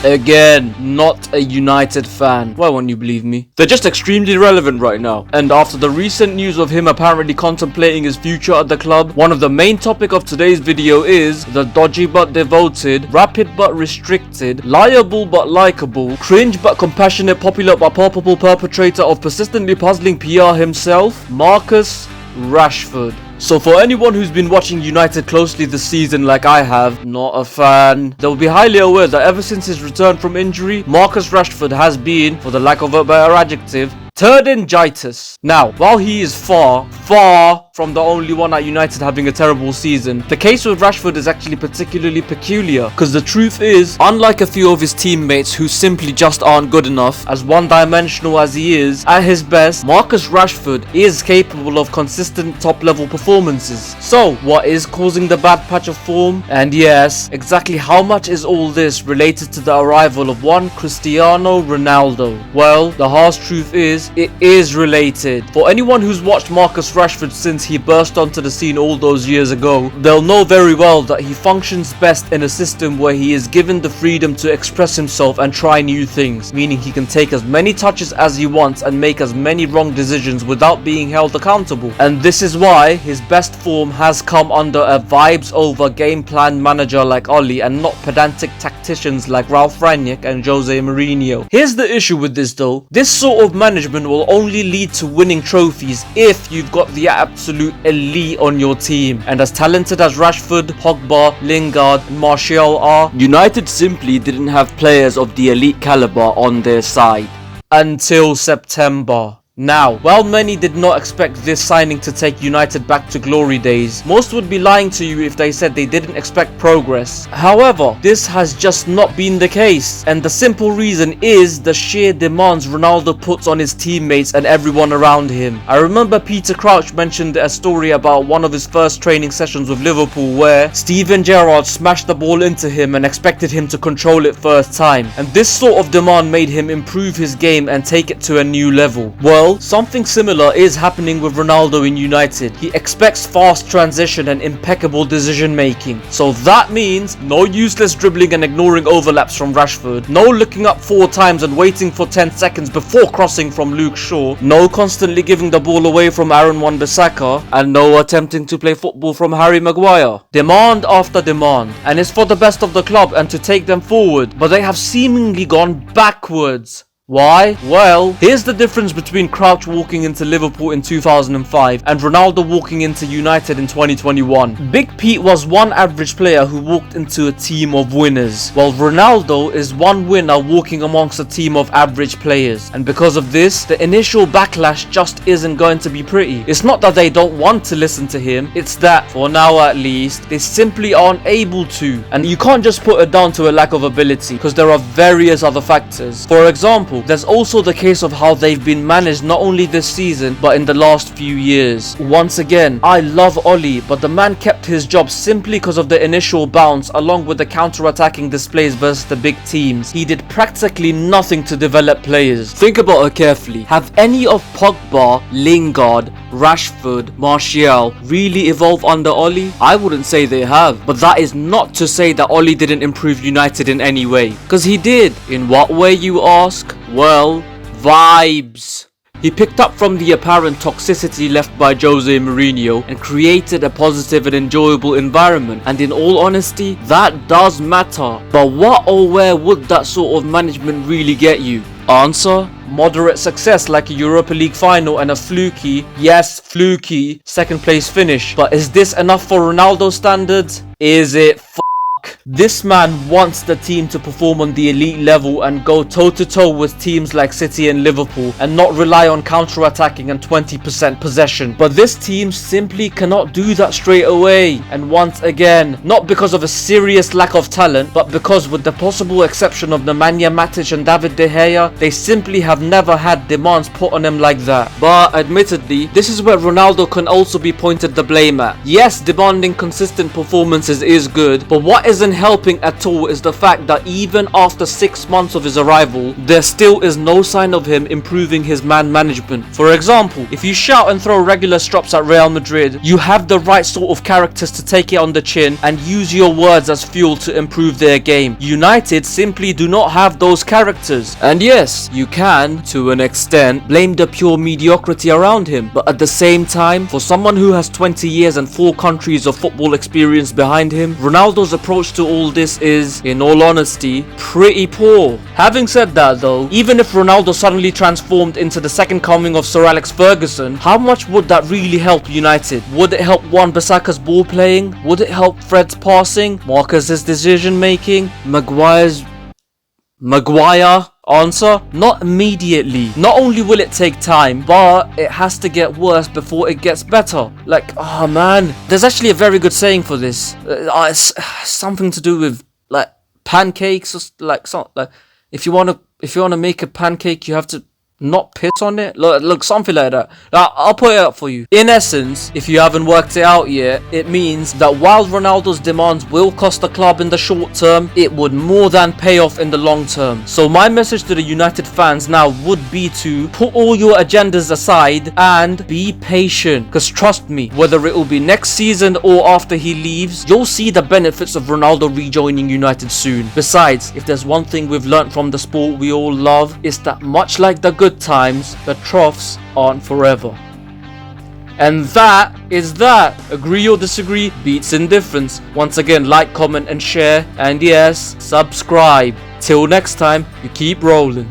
Again, not a United fan. Why won't you believe me? They're just extremely relevant right now. And after the recent news of him apparently contemplating his future at the club, one of the main topic of today's video is the dodgy but devoted, rapid but restricted, liable but likable, cringe but compassionate, popular but palpable perpetrator of persistently puzzling PR himself, Marcus Rashford. So for anyone who's been watching United closely this season like I have, not a fan, they'll be highly aware that ever since his return from injury, Marcus Rashford has been, for the lack of a better adjective, turd-ingitis. Now, while he is far from the only one at United having a terrible season, the case with Rashford is actually particularly peculiar, because the truth is, unlike a few of his teammates who simply just aren't good enough, as one-dimensional as he is, at his best, Marcus Rashford is capable of consistent top-level performances. So, what is causing the bad patch of form? And yes, exactly how much is all this related to the arrival of one Cristiano Ronaldo? Well, the harsh truth is, it is related. For anyone who's watched Marcus Rashford since he burst onto the scene all those years ago, they'll know very well that he functions best in a system where he is given the freedom to express himself and try new things, meaning he can take as many touches as he wants and make as many wrong decisions without being held accountable. And this is why his best form has come under a vibes over game plan manager like Oli and not pedantic tacticians like Ralph Rangnick and Jose Mourinho. Here's the issue with this though, this sort of management will only lead to winning trophies if you've got the absolute elite on your team. And as talented as Rashford, Pogba, Lingard and Martial are, United simply didn't have players of the elite caliber on their side. Until September. Now, while many did not expect this signing to take United back to glory days, most would be lying to you if they said they didn't expect progress. However, this has just not been the case, and the simple reason is the sheer demands Ronaldo puts on his teammates and everyone around him. I remember Peter Crouch mentioned a story about one of his first training sessions with Liverpool where Steven Gerrard smashed the ball into him and expected him to control it first time, and this sort of demand made him improve his game and take it to a new level. Well, something similar is happening with Ronaldo in United. He expects fast transition and impeccable decision making. So that means no useless dribbling and ignoring overlaps from Rashford, no looking up 4 times and waiting for 10 seconds before crossing from Luke Shaw, no constantly giving the ball away from Aaron Wan-Bissaka, and no attempting to play football from Harry Maguire. Demand after demand, and it's for the best of the club and to take them forward, but they have seemingly gone backwards. Why? Well, here's the difference between Crouch walking into Liverpool in 2005 and Ronaldo walking into United in 2021. Big Pete was one average player who walked into a team of winners, while Ronaldo is one winner walking amongst a team of average players. And because of this, the initial backlash just isn't going to be pretty. It's not that they don't want to listen to him, it's that, for now at least, they simply aren't able to. And you can't just put it down to a lack of ability, because there are various other factors. For example, there's also the case of how they've been managed not only this season but in the last few years. Once again, I love Oli, but the man kept his job simply because of the initial bounce along with the counter-attacking displays versus the big teams. He did practically nothing to develop players. Think about it carefully. Have any of Pogba, Lingard, Rashford, Martial really evolved under Oli? I wouldn't say they have, but that is not to say that Oli didn't improve United in any way, because he did. In what way, you ask? Well, vibes. He picked up from the apparent toxicity left by Jose Mourinho and created a positive and enjoyable environment, and in all honesty, that does matter. But what or where would that sort of management really get you? Answer: moderate success like a Europa League final and a fluky, yes fluky, second place finish. But is this enough for Ronaldo standards? Is it? This man wants the team to perform on the elite level and go toe-to-toe with teams like City and Liverpool and not rely on counter-attacking and 20% possession. But this team simply cannot do that straight away. And once again, not because of a serious lack of talent, but because with the possible exception of Nemanja Matic and David De Gea, they simply have never had demands put on them like that. But admittedly, this is where Ronaldo can also be pointed the blame at. Yes, demanding consistent performances is good, but what isn't helping at all is the fact that even after 6 months of his arrival, there still is no sign of him improving his man management. For example, if you shout and throw regular strops at Real Madrid, you have the right sort of characters to take it on the chin and use your words as fuel to improve their game. United simply do not have those characters. And yes, you can, to an extent, blame the pure mediocrity around him, but at the same time, for someone who has 20 years and 4 countries of football experience behind him, Ronaldo's approach to all this is, in all honesty, pretty poor. Having said that though, even if Ronaldo suddenly transformed into the second coming of Sir Alex Ferguson, how much would that really help United? Would it help Wan-Bissaka's ball playing? Would it help Fred's passing? Marcus's decision making? Maguire? Answer: not immediately. Not only will it take time, but it has to get worse before it gets better. Like, oh man, there's actually a very good saying for this. It's something to do with like pancakes, or like something. Like, if you wanna make a pancake, you have to not piss on it. Look, something like that. I'll put it up for you. In essence, if you haven't worked it out yet, it means that while Ronaldo's demands will cost the club in the short term, it would more than pay off in the long term. So my message to the United fans now would be to put all your agendas aside and be patient. Because trust me, whether it will be next season or after he leaves, you'll see the benefits of Ronaldo rejoining United soon. Besides, if there's one thing we've learnt from the sport we all love, it's that much like the good times, the troughs aren't forever. And that is that. Agree or disagree? Beats indifference. Once again, like, comment and share, and yes, subscribe. Till next time, you keep rolling.